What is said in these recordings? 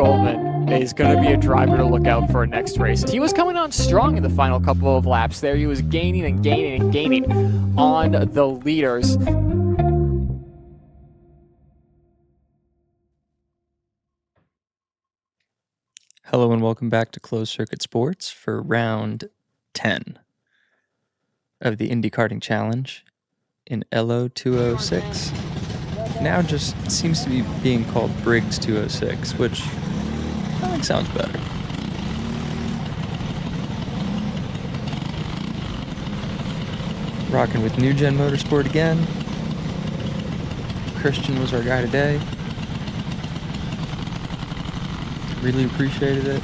Goldman is going to be a driver to look out for next race. He was coming on strong in the final couple of laps there. He was gaining and gaining and gaining on the leaders. Hello and welcome back to Closed Circuit Sports for round 10 of the Indy Karting Challenge in LO 206. Now just seems to be being called Briggs 206, which I think sounds better. Rocking with New Gen Motorsport again. Christian was our guy today. Really appreciated it.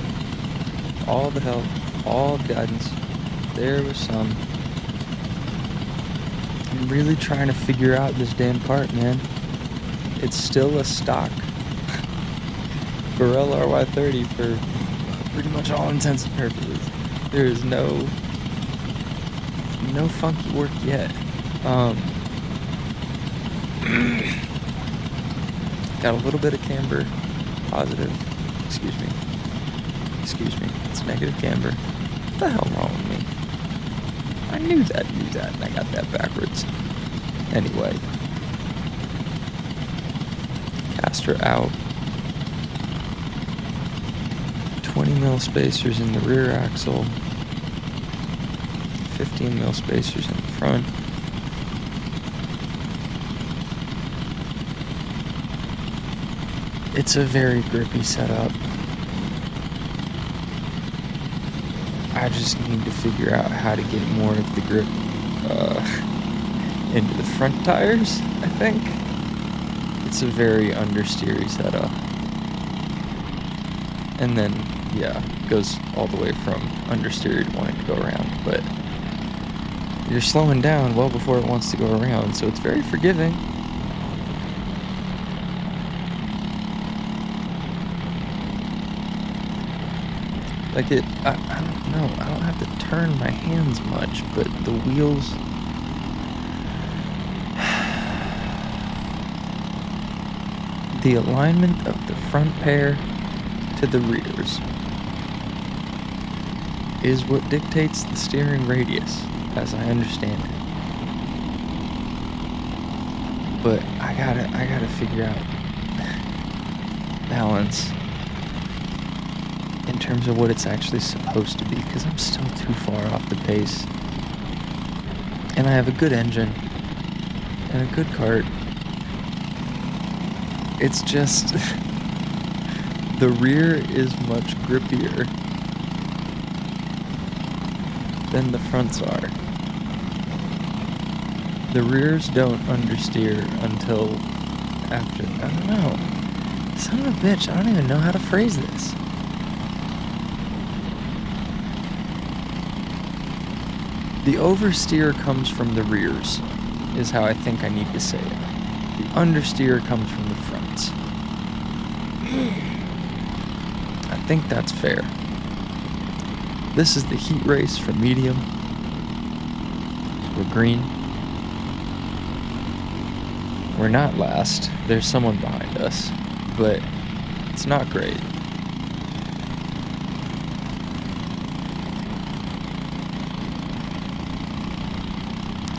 All the help, all the guidance. There was some. I'm really trying to figure out this damn kart, man. It's still a stock Burrell RY30 for pretty much all intents and purposes. There is no funky work yet. Got a little bit of camber, positive. Excuse me, it's negative camber. What the hell wrong with me? I knew that, and I got that backwards. Anyway. Caster out. 20 mil spacers in the rear axle. 15 mil spacers in the front. It's a very grippy setup. I just need to figure out how to get more of the grip into the front tires, I think. It's a very understeery setup. And then, yeah, it goes all the way from understeery to wanting to go around. But you're slowing down well before it wants to go around, so it's very forgiving. Like I don't know, I don't have to turn my hands much, but the wheels, the alignment of the front pair to the rears is what dictates the steering radius, as I understand it. But I gotta figure out balance in terms of what it's actually supposed to be, because I'm still too far off the pace. And I have a good engine and a good kart. It's just the rear is much grippier than the fronts are. The rears don't understeer until after, I don't know. Son of a bitch, I don't even know how to phrase this. The oversteer comes from the rears, is how I think I need to say it. The understeer comes from the fronts. I think that's fair. This is the heat race for medium. We're green. We're not last. There's someone behind us, but it's not great.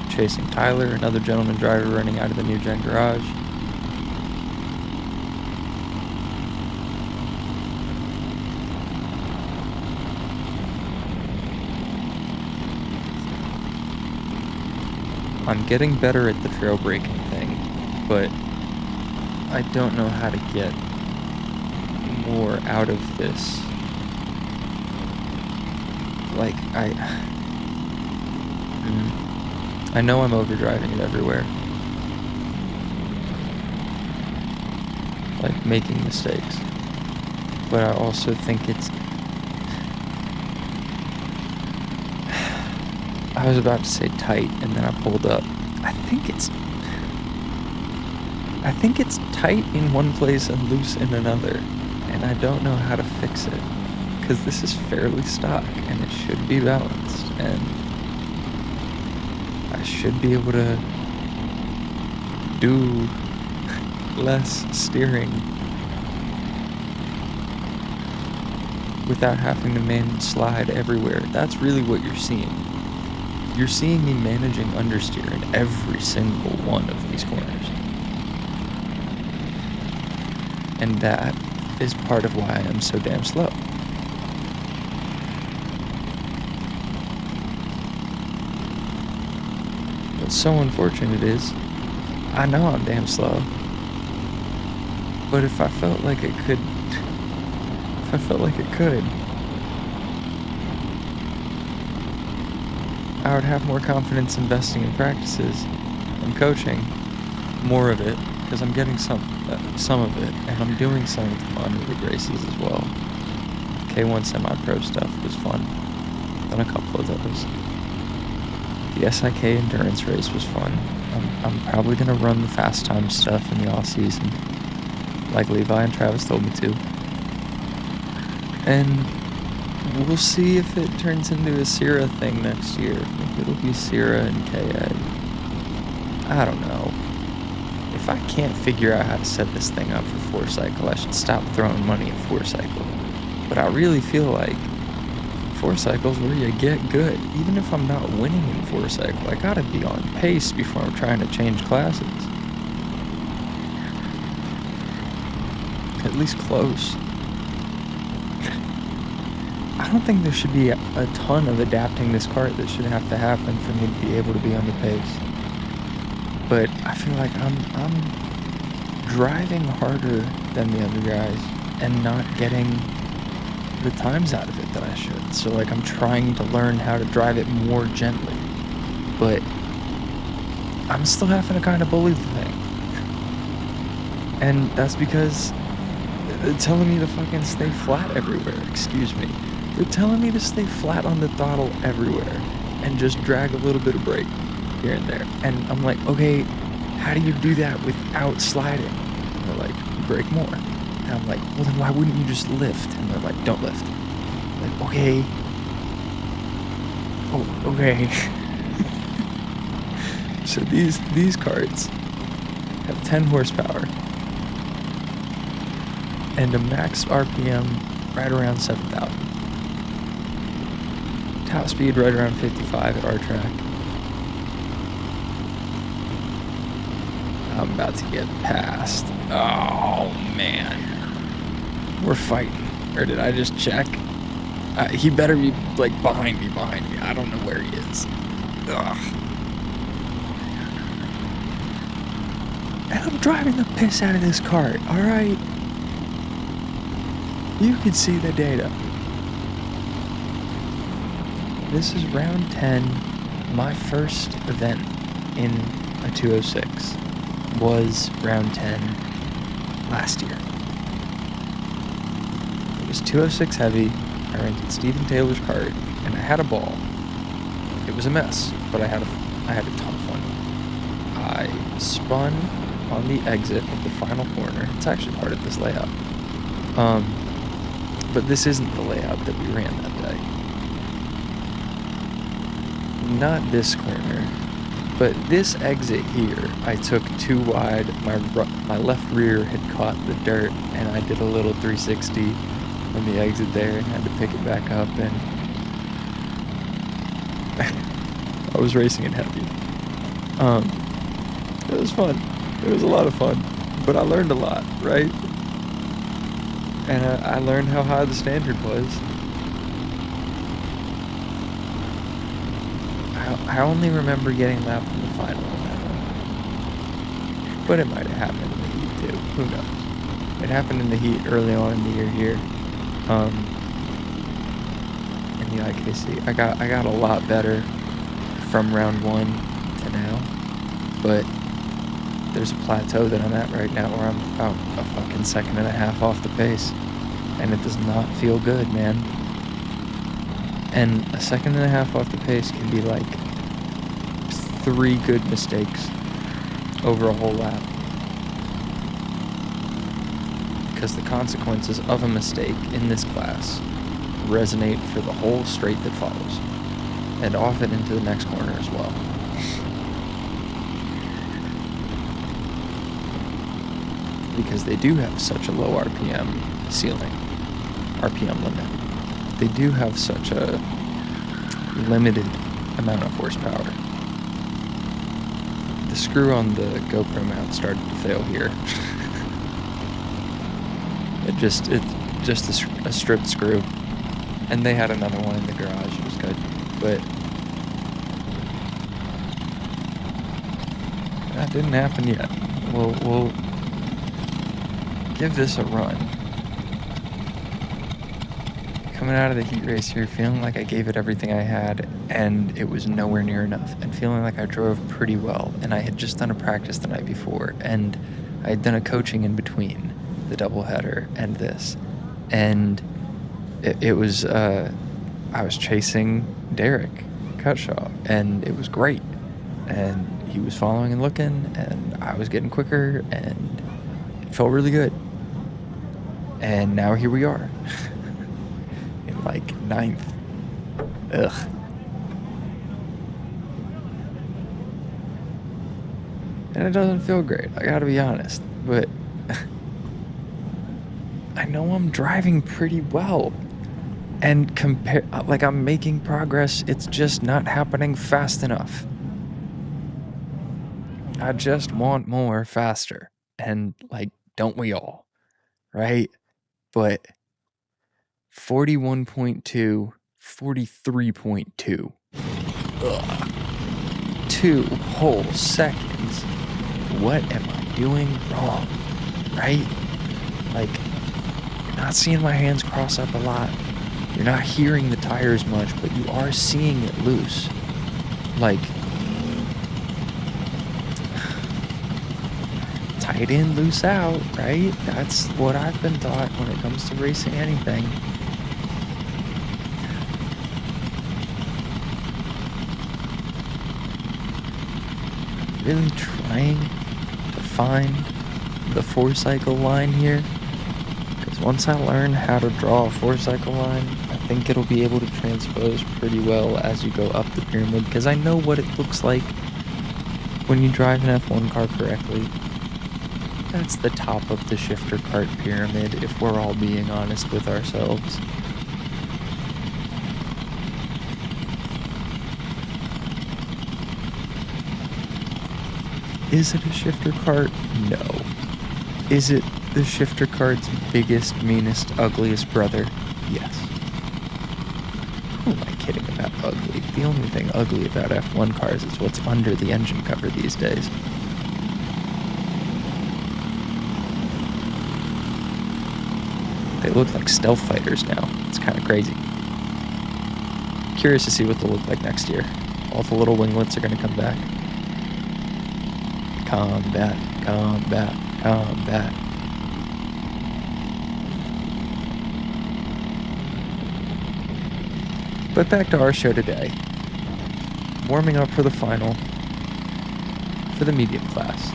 Chasing Tyler, another gentleman driver running out of the New Gen garage. I'm getting better at the trail braking thing, but I don't know how to get more out of this. Like, I know I'm overdriving it everywhere. Like, making mistakes. But I also think it's... I was about to say tight, and then I pulled up. I think it's tight in one place and loose in another. And I don't know how to fix it. Because this is fairly stock, and it should be balanced. And I should be able to do less steering without having to manage slide everywhere. That's really what you're seeing. You're seeing me managing understeer in every single one of these corners. And that is part of why I'm so damn slow. What's so unfortunate is, I know I'm damn slow. But if I felt like it could, I would have more confidence investing in practices and coaching, more of it, because I'm getting some of it, and I'm doing some of the minor league races as well. K1 semi-pro stuff was fun. Done a couple of those. The SIK endurance race was fun. I'm probably gonna run the fast time stuff in the off season, like Levi and Travis told me to. And we'll see if it turns into a Sierra thing next year. Maybe it'll be Sierra and KA. I don't know. If I can't figure out how to set this thing up for 4-cycle, I should stop throwing money at 4-cycle. But I really feel like 4-cycle's where you get good. Even if I'm not winning in 4-cycle, I gotta be on pace before I'm trying to change classes. At least close. I don't think there should be a ton of adapting this kart that should have to happen for me to be able to be on the pace. But I feel like I'm driving harder than the other guys and not getting the times out of it that I should. So like I'm trying to learn how to drive it more gently, but I'm still having to kind of bully the thing. And that's because they're telling me to fucking stay flat everywhere. Excuse me. They're telling me to stay flat on the throttle everywhere and just drag a little bit of brake here and there. And I'm like, okay, how do you do that without sliding? And they're like, you brake more. And I'm like, well, then why wouldn't you just lift? And they're like, don't lift. I'm like, okay. Oh, okay. So these carts have 10 horsepower and a max RPM right around 7,000. Top speed right around 55 at our track. I'm about to get passed. Oh, man. We're fighting. Or did I just check? He better be, like, behind me. I don't know where he is. Ugh. And I'm driving the piss out of this cart, alright? You can see the data. This is round 10. My first event in a 206 was round 10 last year. It was 206 heavy. I rented Stephen Taylor's cart, and I had a ball. It was a mess, but I had a ton of fun. I spun on the exit of the final corner. It's actually part of this layout. But this isn't the layout that we ran that day. Not this corner, but this exit here, I took too wide. My left rear had caught the dirt, and I did a little 360 on the exit there and had to pick it back up, and I was racing it heavy. It was fun. It was a lot of fun, but I learned a lot, right? And I learned how high the standard was. I only remember getting lapped in the final on that one. But it might have happened in the heat too. Who knows? It happened in the heat early on in the year here. In the IKC. I got a lot better from round 1 to now. But there's a plateau that I'm at right now where I'm about a fucking second and a half off the pace. And it does not feel good, man. And a second and a half off the pace can be like 3 good mistakes over a whole lap. Because the consequences of a mistake in this class resonate for the whole straight that follows. And often into the next corner as well. Because they do have such a low RPM ceiling, RPM limit. they do have such a limited amount of horsepower. The screw on the GoPro mount started to fail here. It's just a stripped screw, and they had another one in the garage. It was good, but that didn't happen yet. We'll give this a run. Coming out of the heat race here, feeling like I gave it everything I had, and it was nowhere near enough, and feeling like I drove pretty well, and I had just done a practice the night before, and I had done a coaching in between the doubleheader and this, and it was, I was chasing Derek Cutshaw, and it was great, and he was following and looking, and I was getting quicker, and it felt really good, and now here we are. Like 9th. Ugh. And it doesn't feel great, I gotta be honest, but I know I'm driving pretty well, and like I'm making progress, it's just not happening fast enough. I just want more faster, and like, don't we all, right? But 41.2, 43.2. Ugh. 2 whole seconds. What am I doing wrong? Right? Like, you're not seeing my hands cross up a lot. You're not hearing the tires much, but you are seeing it loose. Like, tight in, loose out, right? That's what I've been taught when it comes to racing anything. Really trying to find the 4-cycle line here, because once I learn how to draw a 4-cycle line, I think it'll be able to transpose pretty well as you go up the pyramid, because I know what it looks like when you drive an F1 car correctly. That's the top of the shifter cart pyramid, if we're all being honest with ourselves. Is it a shifter cart? No. Is it the shifter cart's biggest, meanest, ugliest brother? Yes. Who am I kidding about ugly? The only thing ugly about F1 cars is what's under the engine cover these days. They look like stealth fighters now. It's kind of crazy. Curious to see what they'll look like next year. All the little winglets are going to come back. Combat, combat, combat. But back to our show today. Warming up for the final for the medium class.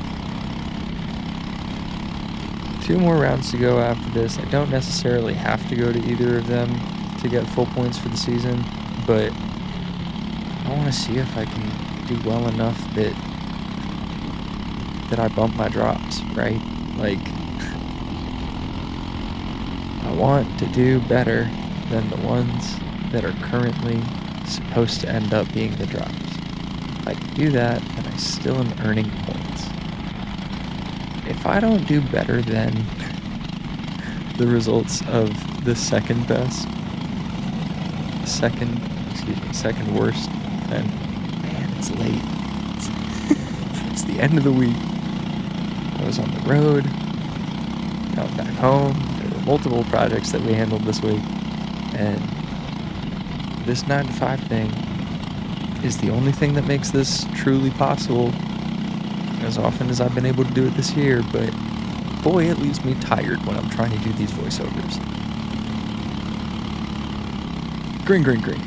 2 more rounds to go after this. I don't necessarily have to go to either of them to get full points for the season, but I want to see if I can do well enough that I bump my drops, right? Like, I want to do better than the ones that are currently supposed to end up being the drops. If I can do that, then I still am earning points. If I don't do better than the results of the second best, second worst, then, man, it's late. It's the end of the week. I was on the road, now I'm back home. There were multiple projects that we handled this week, and this 9-to-5 thing is the only thing that makes this truly possible, as often as I've been able to do it this year, but boy, it leaves me tired when I'm trying to do these voiceovers. Green, green, green.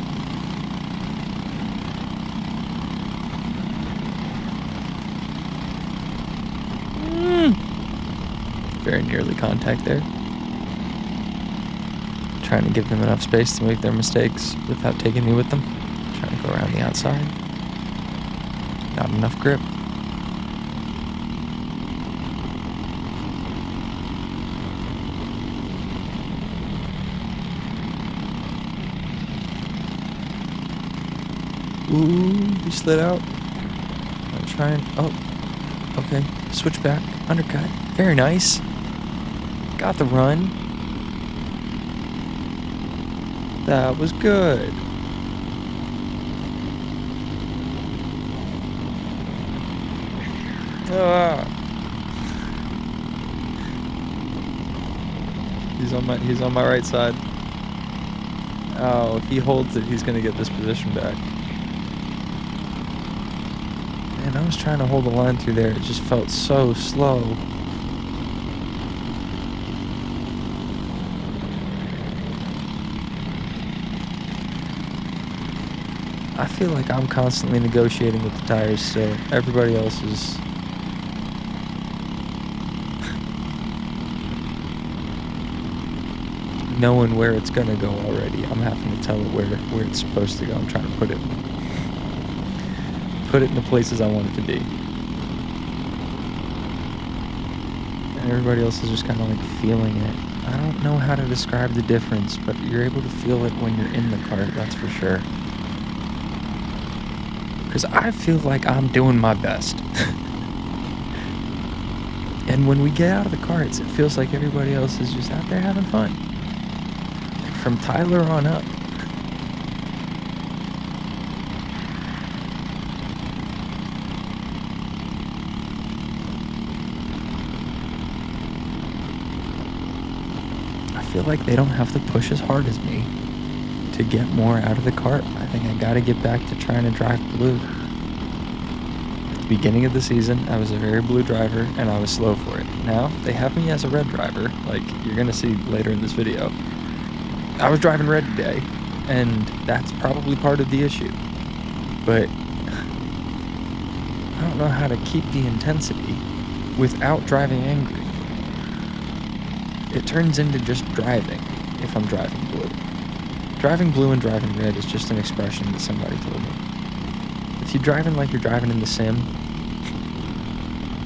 Very nearly contact there. Trying to give them enough space to make their mistakes without taking me with them. Trying to go around the outside. Not enough grip. Ooh, he slid out. I'm trying. Oh, okay. Switch back. Undercut. Very nice. Got the run. That was good. Ah. He's on my right side. Oh, if he holds it, he's gonna get this position back. Man, I was trying to hold the line through there. It just felt so slow. I feel like I'm constantly negotiating with the tires still. Everybody else is... knowing where it's gonna go already. I'm having to tell it where it's supposed to go. I'm trying to put it in the places I want it to be. And everybody else is just kind of like feeling it. I don't know how to describe the difference, but you're able to feel it when you're in the cart, that's for sure. Because I feel like I'm doing my best. And when we get out of the carts, it feels like everybody else is just out there having fun. From Tyler on up. I feel like they don't have to push as hard as me to get more out of the cart. I think I gotta get back to trying to drive blue. At the beginning of the season, I was a very blue driver and I was slow for it. Now, they have me as a red driver, like you're gonna see later in this video. I was driving red today, and that's probably part of the issue. But I don't know how to keep the intensity without driving angry. It turns into just driving if I'm driving blue. Driving blue and driving red is just an expression that somebody told me. If you're driving like you're driving in the sim,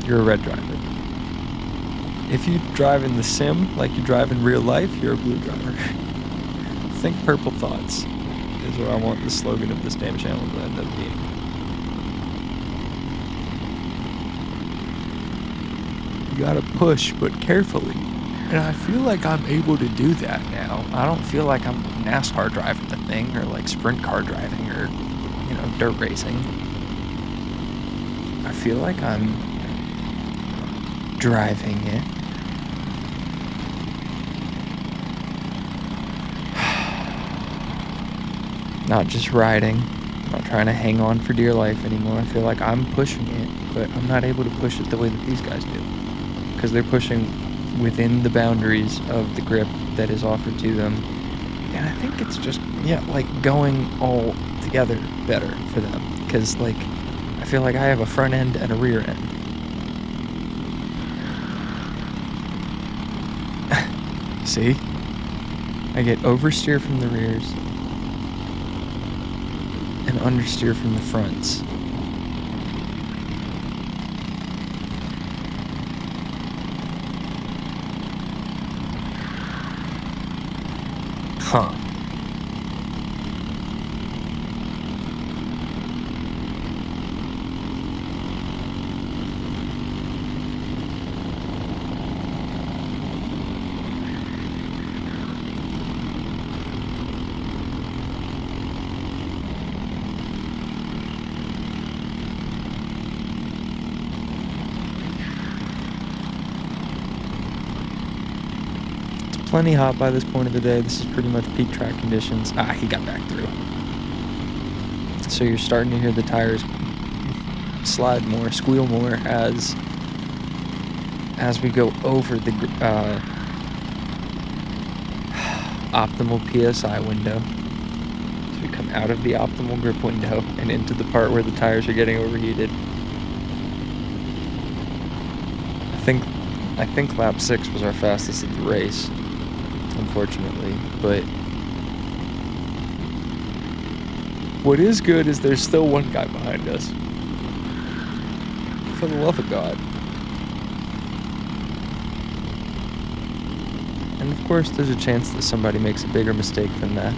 you're a red driver. If you drive in the sim like you drive in real life, you're a blue driver. Think purple thoughts is what I want the slogan of this damn channel to end up being. You gotta push, but carefully. And I feel like I'm able to do that now. I don't feel like I'm NASCAR driving the thing or like sprint car driving or, you know, dirt racing. I feel like I'm driving it. Not just riding. I'm not trying to hang on for dear life anymore. I feel like I'm pushing it, but I'm not able to push it the way that these guys do. Because they're pushing within the boundaries of the grip that is offered to them. And I think it's just, yeah, like going all together better for them. Because, like, I feel like I have a front end and a rear end. See? I get oversteer from the rears and understeer from the fronts. Huh. Plenty hot by this point of the day. This is pretty much peak track conditions. Ah, he got back through. So you're starting to hear the tires slide more, squeal more as we go over the optimal PSI window. So we come out of the optimal grip window and into the part where the tires are getting overheated. I think lap 6 was our fastest of the race, unfortunately, but what is good is there's still one guy behind us. For the love of God. And of course there's a chance that somebody makes a bigger mistake than that.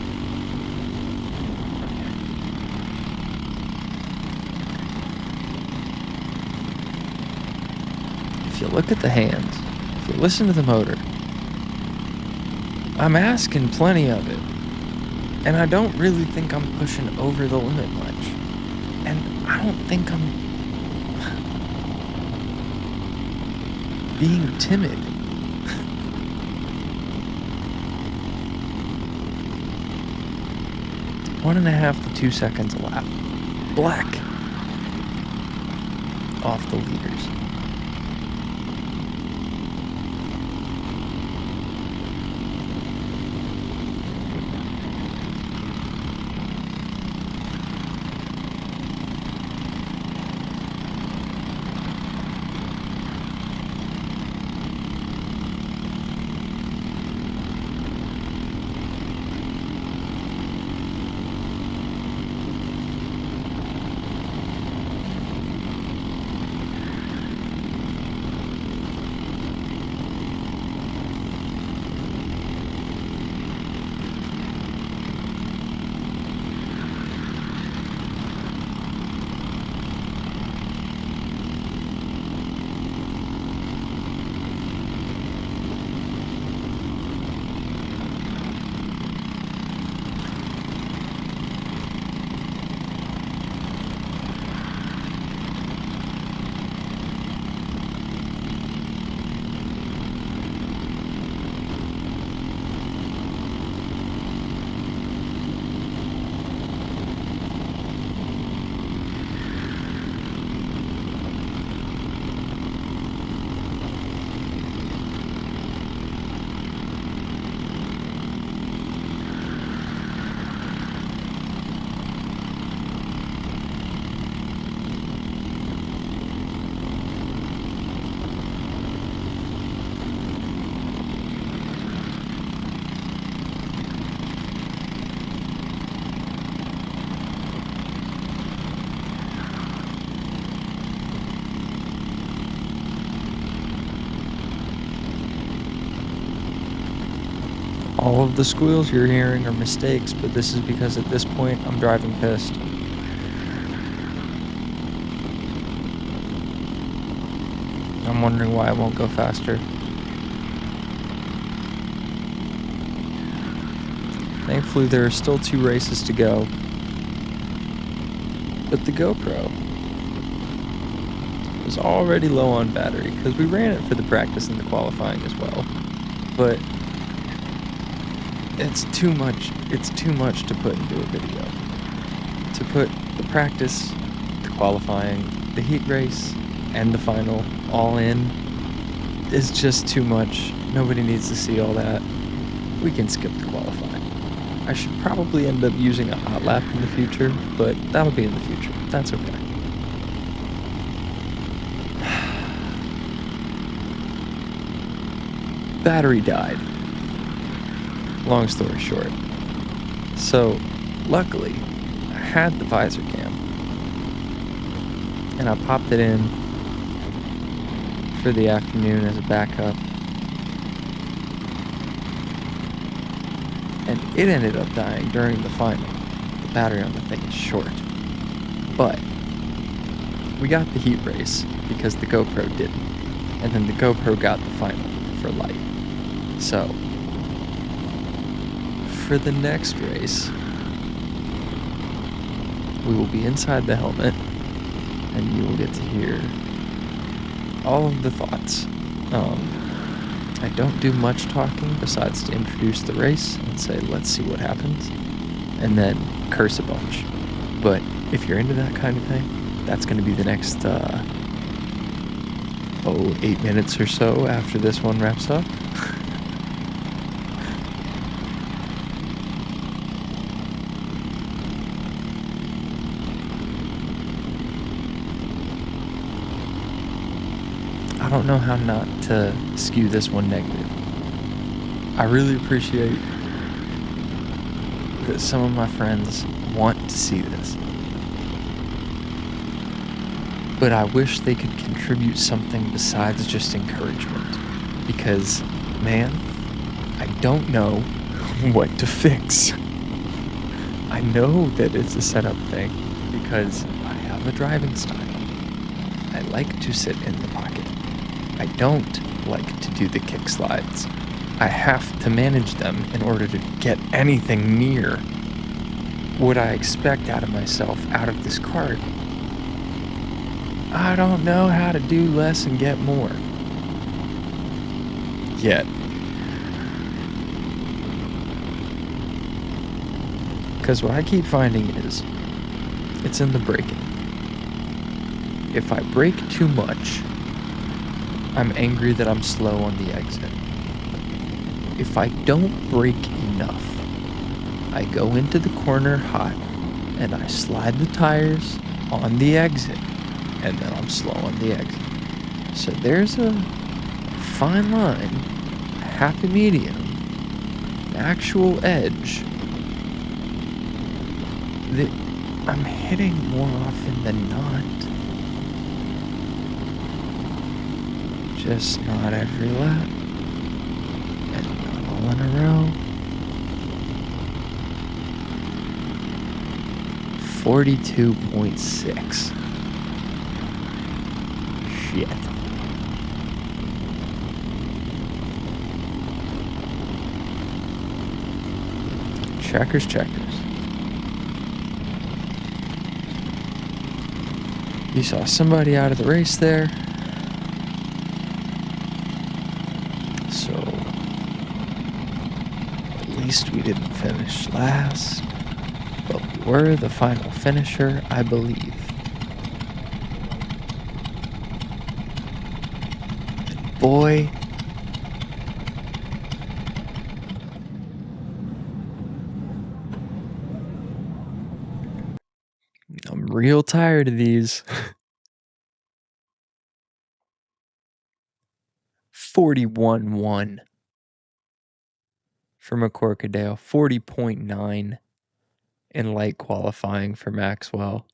if you look at the hands, if you listen to the motor, I'm asking plenty of it. And I don't really think I'm pushing over the limit much. And I don't think I'm being timid. One and a half to 2 seconds a lap. Black. Off the leaders. All of the squeals you're hearing are mistakes, but this is because at this point I'm driving pissed. I'm wondering why I won't go faster. Thankfully there are still 2 races to go. But the GoPro was already low on battery because we ran it for the practice and the qualifying as well. But it's too much to put into a video. To put the practice, the qualifying, the heat race, and the final all in is just too much. Nobody needs to see all that. We can skip the qualifying. I should probably end up using a hot lap in the future, but that'll be in the future. That's okay. Battery died. Long story short. So, luckily, I had the visor cam. And I popped it in for the afternoon as a backup. And it ended up dying during the final. The battery on the thing is short. But we got the heat race because the GoPro didn't. And then the GoPro got the final for light. So, for the next race, we will be inside the helmet and you will get to hear all of the thoughts. I don't do much talking besides to introduce the race and say, let's see what happens, and then curse a bunch. But if you're into that kind of thing, that's going to be the next 8 minutes or so after this one wraps up. I don't know how not to skew this one negative. I really appreciate that some of my friends want to see this. But I wish they could contribute something besides just encouragement. Because, man, I don't know what to fix. I know that it's a setup thing because I have a driving style. I like to sit in the pocket. I don't like to do the kick slides. I have to manage them in order to get anything near what I expect out of myself out of this kart. I don't know how to do less and get more. Yet. Because what I keep finding is, it's in the braking. If I brake too much, I'm angry that I'm slow on the exit. If I don't brake enough, I go into the corner hot and I slide the tires on the exit, and then I'm slow on the exit. So there's a fine line, a happy medium, an actual edge that I'm hitting more often than not. Just not every lap, and not all in a row. 42.6. Shit. Checkers, checkers. You saw somebody out of the race there. So, at least we didn't finish last. But we were the final finisher, I believe. And boy, I'm real tired of these. 41.1 for McCorkadale, 40.9 in light qualifying for Maxwell.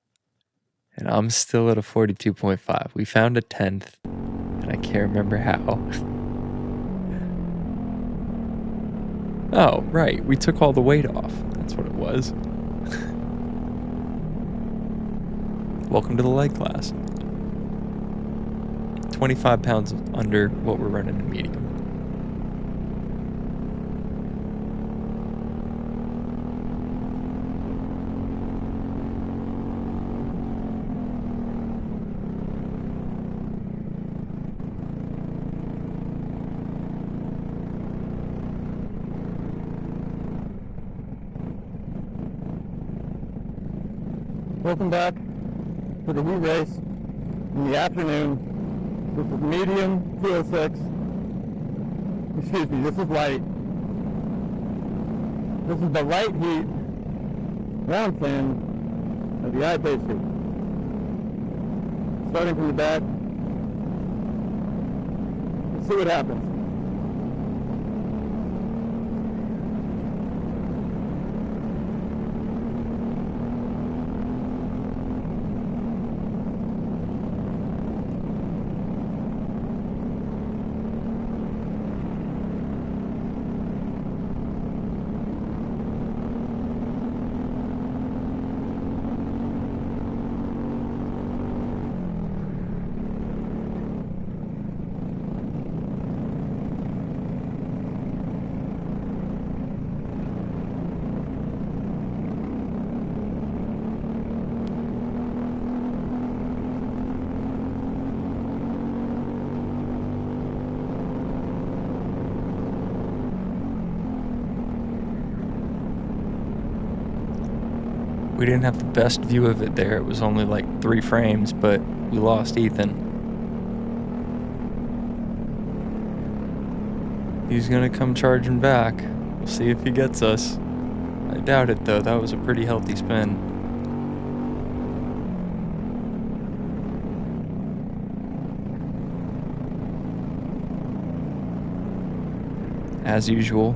And I'm still at a 42.5. We found a 10th, and I can't remember how. Oh, right. We took all the weight off. That's what it was. Welcome to the light class. 25 pounds under what we're running in medium. Welcome back to the heat race in the afternoon. This is medium 206. Excuse me, this is light. This is the light heat round 10 of the I-Pace heat. Starting from the back. Let's see what happens. We didn't have the best view of it there. It was only like 3 frames, but we lost Ethan. He's gonna come charging back. We'll see if he gets us. I doubt it though. That was a pretty healthy spin. As usual,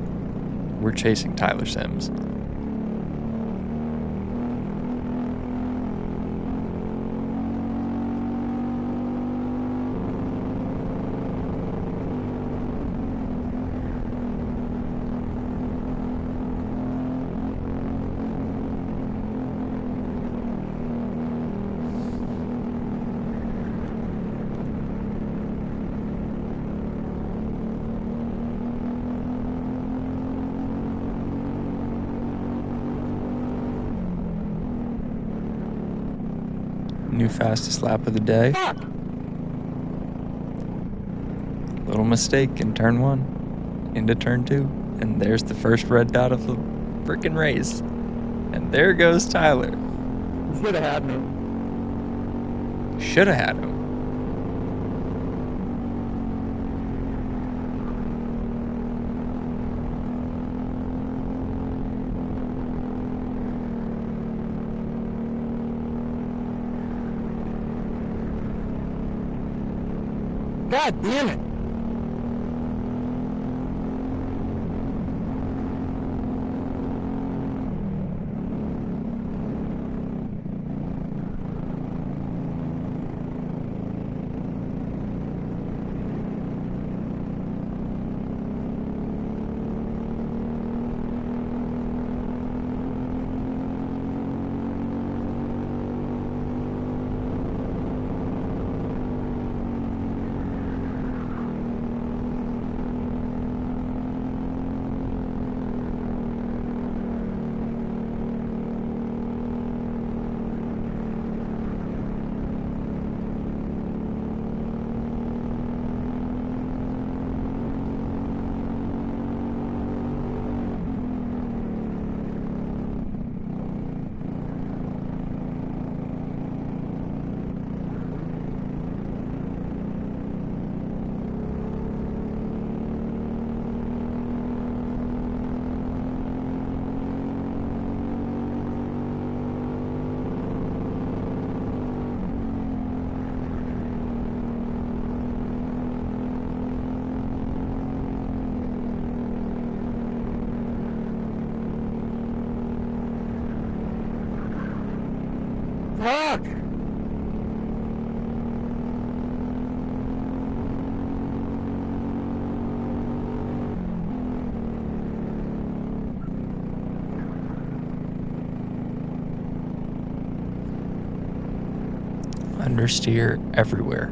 we're chasing Tyler Sims. fastest lap of the day. Little mistake in turn 1 into turn 2. And there's the first red dot of the frickin' race. And there goes Tyler. You should have had me. Should have had him. God damn it. Fuck! Understeer everywhere.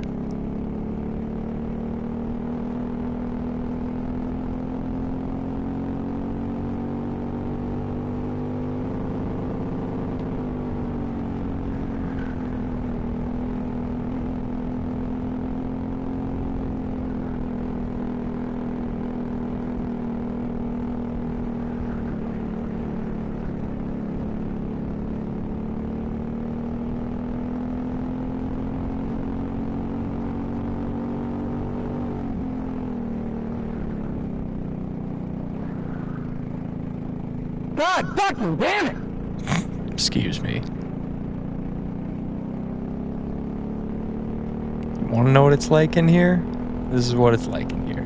God fucking damn it! Excuse me. You want to know what it's like in here? This is what it's like in here.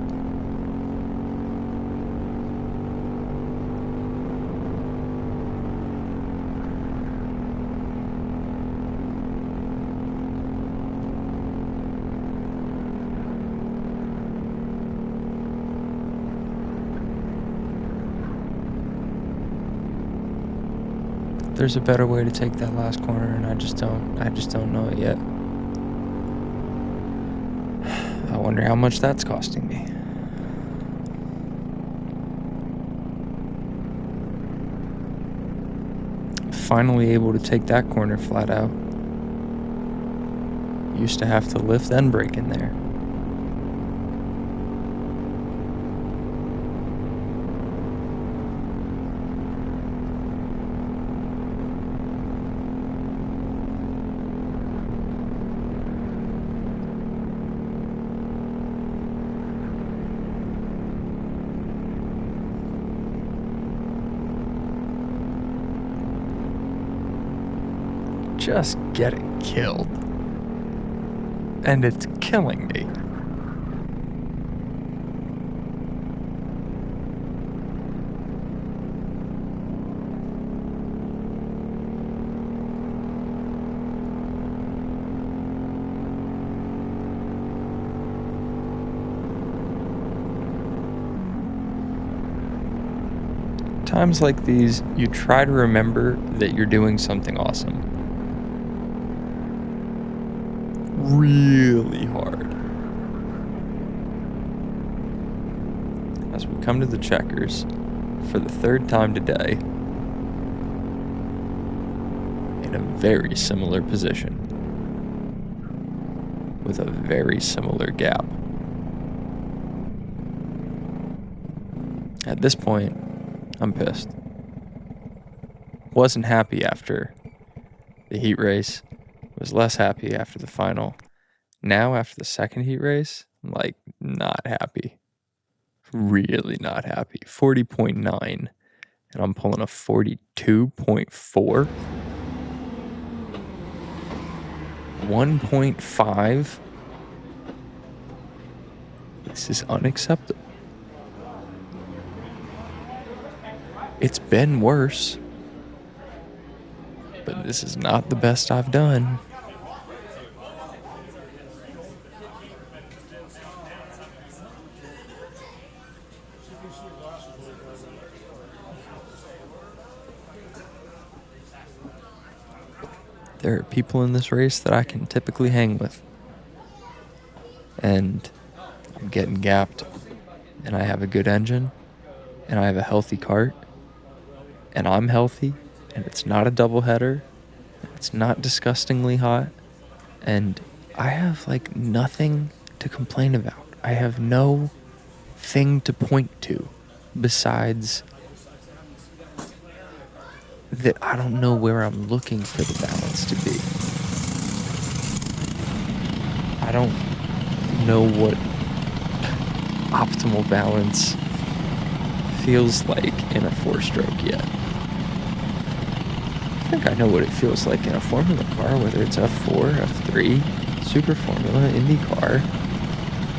There's a better way to take that last corner, and I just don't know it yet. I wonder how much that's costing me. Finally able to take that corner flat out. Used to have to lift then brake in there. Just getting killed. And it's killing me. Times like these, you try to remember that you're doing something awesome. Really hard. As we come to the checkers for the third time today in a very similar position. with a very similar gap. At this point, I'm pissed. Wasn't happy after the heat race. Was less happy after the final. Now, after the second heat race, I'm like, not happy. Really not happy. 40.9. And I'm pulling a 42.4. 1.5. This is unacceptable. It's been worse. But this is not the best I've done. There are people in this race that I can typically hang with. And I'm getting gapped. And I have a good engine. And I have a healthy cart. And I'm healthy. And it's not a doubleheader. It's not disgustingly hot. And I have like nothing to complain about. I have no thing to point to besides that I don't know where I'm looking for the balance to be. I don't know what optimal balance feels like in a 4-stroke yet. I think I know what it feels like in a Formula car, whether it's F4, F3, Super Formula, Indy car,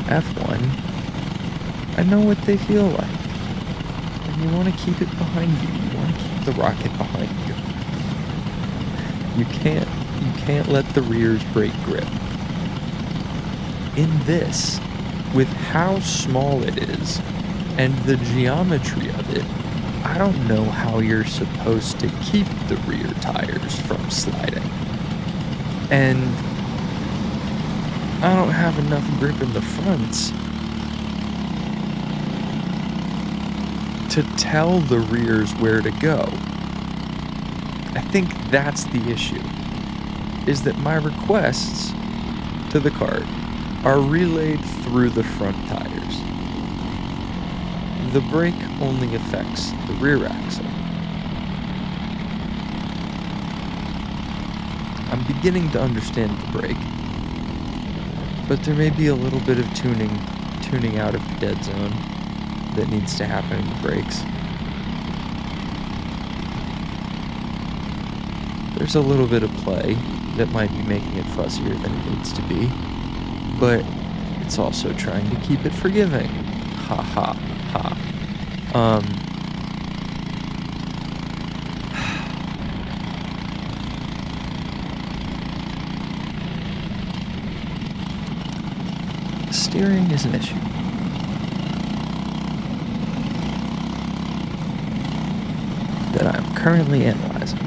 F1. I know what they feel like. And you want to keep it behind you. You want to keep the rocket behind you. You can't let the rears break grip. In this, with how small it is and the geometry of it, I don't know how you're supposed to keep the rear tires from sliding. And I don't have enough grip in the fronts to tell the rears where to go. I think that's the issue, is that my requests to the kart are relayed through the front tires. The brake only affects the rear axle. I'm beginning to understand the brake, but there may be a little bit of tuning out of the dead zone that needs to happen in the brakes. There's a little bit of play that might be making it fuzzier than it needs to be, but it's also trying to keep it forgiving. Ha ha ha. Steering is an issue. That I'm currently analyzing.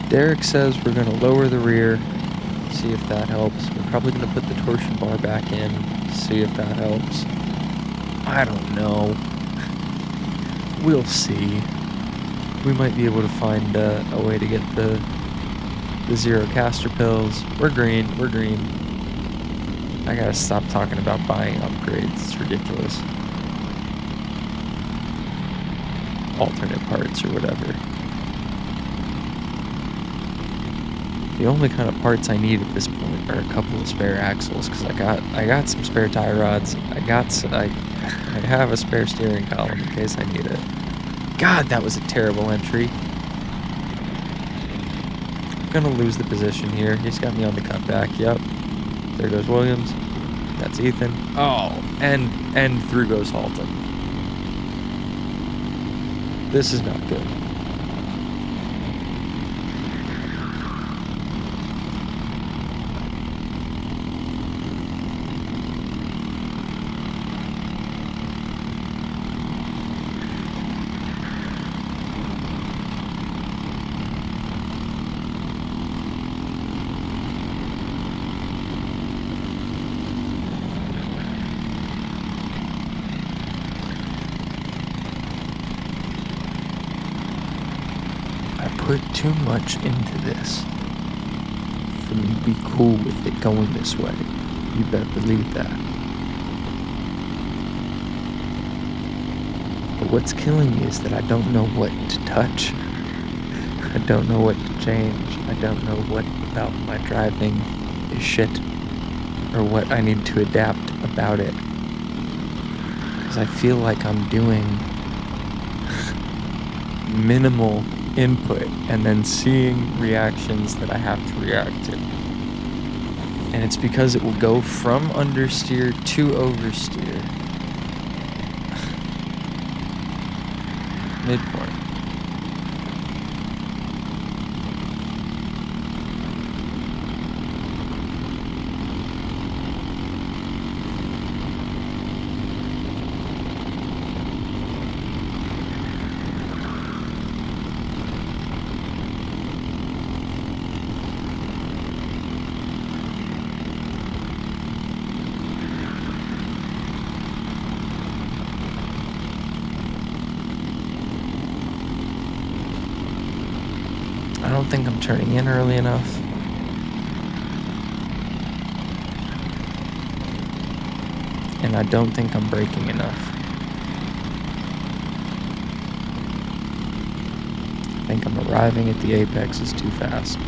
Derek says we're going to lower the rear, see if that helps. We're probably going to put the torsion bar back in, see if that helps. I don't know. We'll see. We might be able to find a way to get the zero caster pills. We're green. I gotta stop talking about buying upgrades. It's ridiculous. Alternate parts or whatever. The only kind of parts I need at this point are a couple of spare axles, because I got some spare tie rods. I have a spare steering column in case I need it. God, that was a terrible entry. I'm gonna lose the position here. He's got me on the cutback. Yep. There goes Williams. That's Ethan. Oh, and through goes Halton. This is not good. put too much into this for me to be cool with it going this way. You better believe that. But what's killing me is that I don't know what to touch. I don't know what to change. I don't know what about my driving is shit, or what I need to adapt about it. Because I feel like I'm doing minimal input and then seeing reactions that I have to react to. And it's because it will go from understeer to oversteer. Mid-corner. I don't think I'm turning in early enough. And I don't think I'm braking enough. I think I'm arriving at the apexes too fast.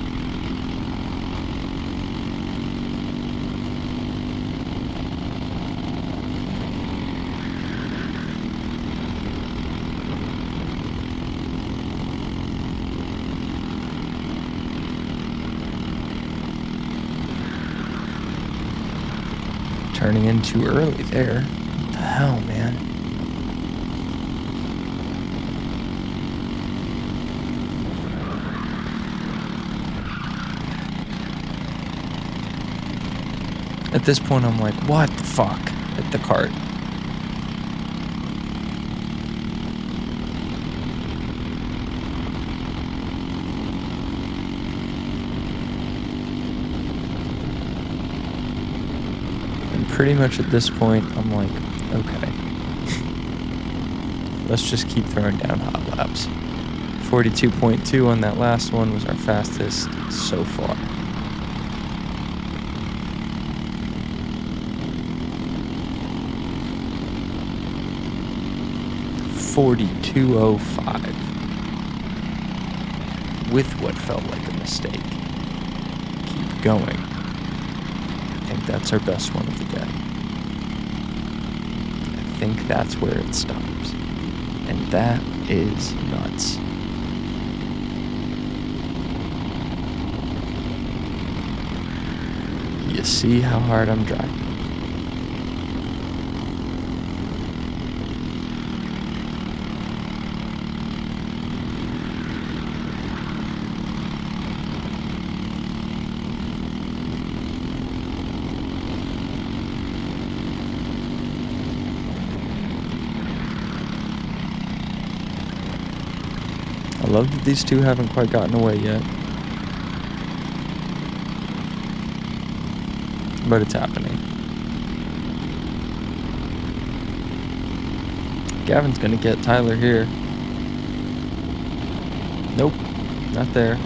Turning in too early there. What the hell, man? At this point, I'm like, what the fuck? At the cart. Pretty much at this point, I'm like, okay, let's just keep throwing down hot laps. 42.2 on that last one was our fastest so far. .42.05 with what felt like a mistake. Keep going. I think that's our best one of the day. I think that's where it stops. And that is nuts. You see how hard I'm driving. I love that these two haven't quite gotten away yet. But it's happening. Gavin's gonna get Tyler here. Nope, not there.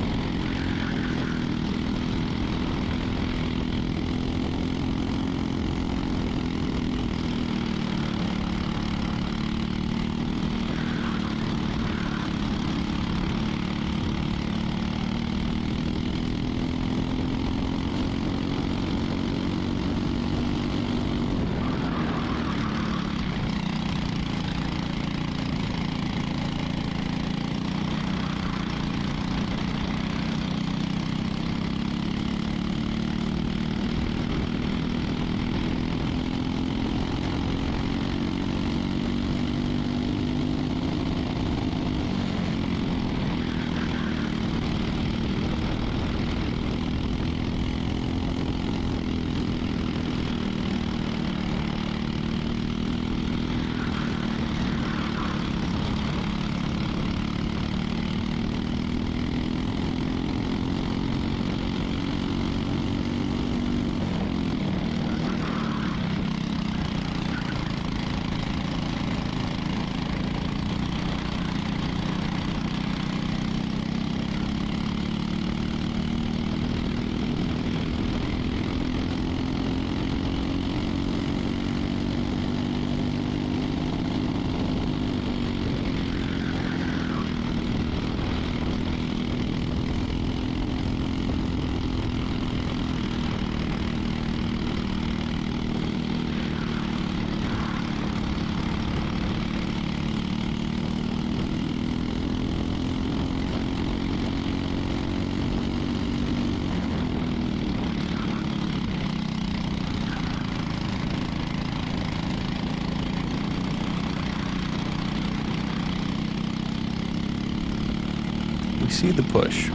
see the push.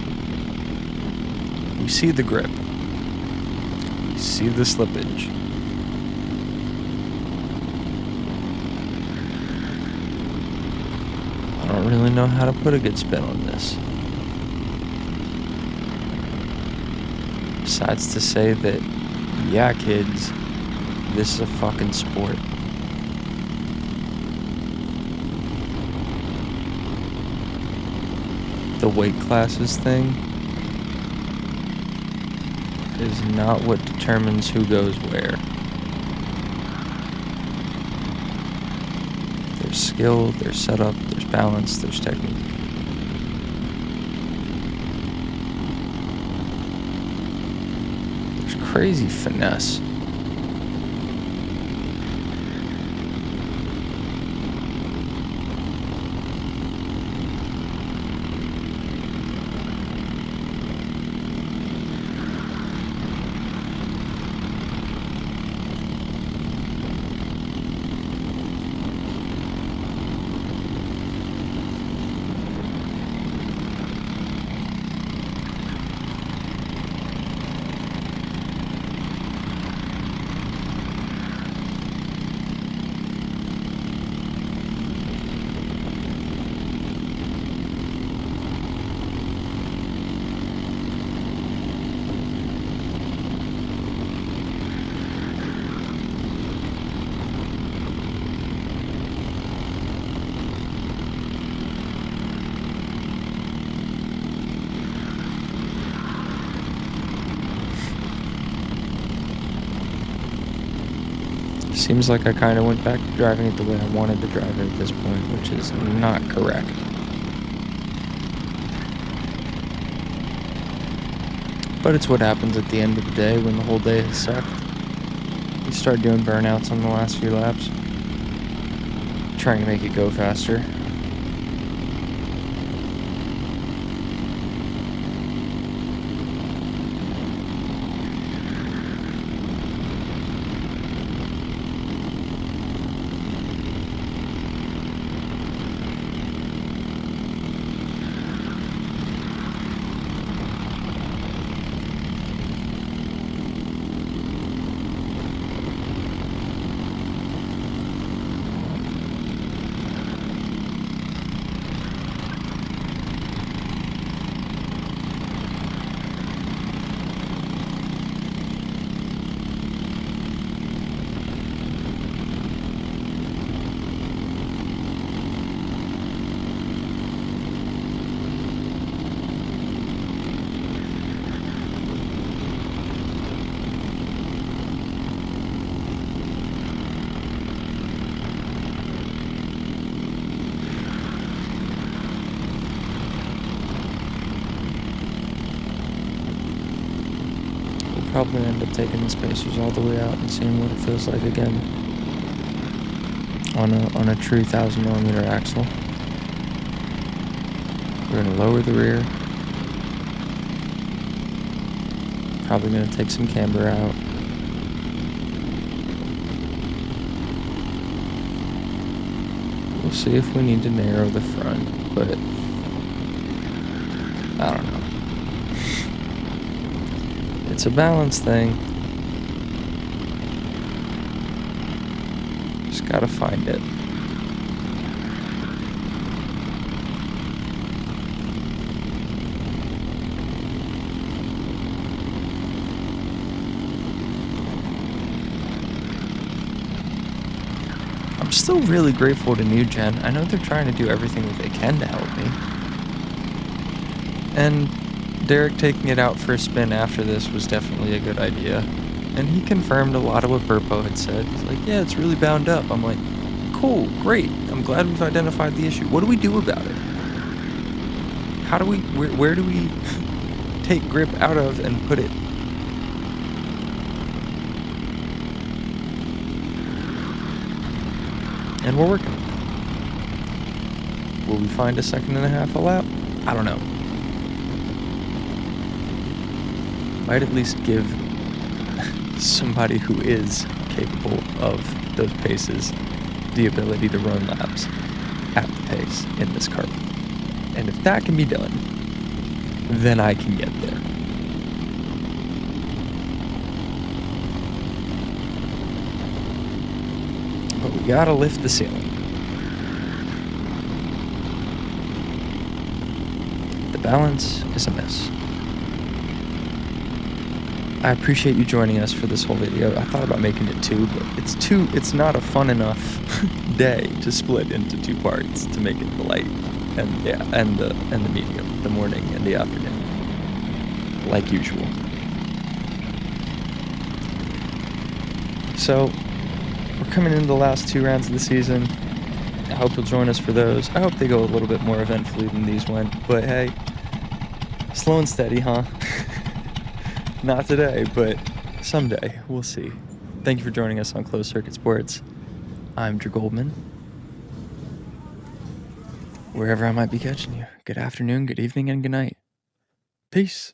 We see the grip. We see the slippage. I don't really know how to put a good spin on this. Besides to say that, yeah, kids, this is a fucking sport. The weight classes thing is not what determines who goes where. There's skill, there's setup, there's balance, there's technique. There's crazy finesse. Seems like I kind of went back to driving it the way I wanted to drive it at this point, which is not correct. But it's what happens at the end of the day when the whole day has sucked. You start doing burnouts on the last few laps, trying to make it go faster. Probably end up taking the spacers all the way out and seeing what it feels like again on a true 1000mm axle. We're gonna lower the rear. Probably gonna take some camber out. We'll see if we need to narrow the front, but I don't know. It's a balance thing. Just gotta find it. I'm still really grateful to New Gen. I know they're trying to do everything that they can to help me. And Derek taking it out for a spin after this was definitely a good idea. And he confirmed a lot of what Burpo had said. He's like, yeah, it's really bound up. I'm like, cool, great. I'm glad we've identified the issue. What do we do about it? How do we, where do we take grip out of and put it? And we're working. Will we find a 2.5 seconds a lap? I don't know. Might at least give somebody who is capable of those paces the ability to run laps at the pace in this kart. And if that can be done, then I can get there. But we gotta lift the ceiling. The balance is a miss. I appreciate you joining us for this whole video. I thought about making it 2, but it's not a fun enough day to split into 2 parts to make it the light and the medium, the morning and the afternoon, like usual. So we're coming into the last 2 rounds of the season. I hope you'll join us for those. I hope they go a little bit more eventfully than these went, but hey, slow and steady, huh? Not today, but someday. We'll see. Thank you for joining us on Closed Circuit Sports. I'm Drew Goldman. Wherever I might be catching you, good afternoon, good evening, and good night. Peace.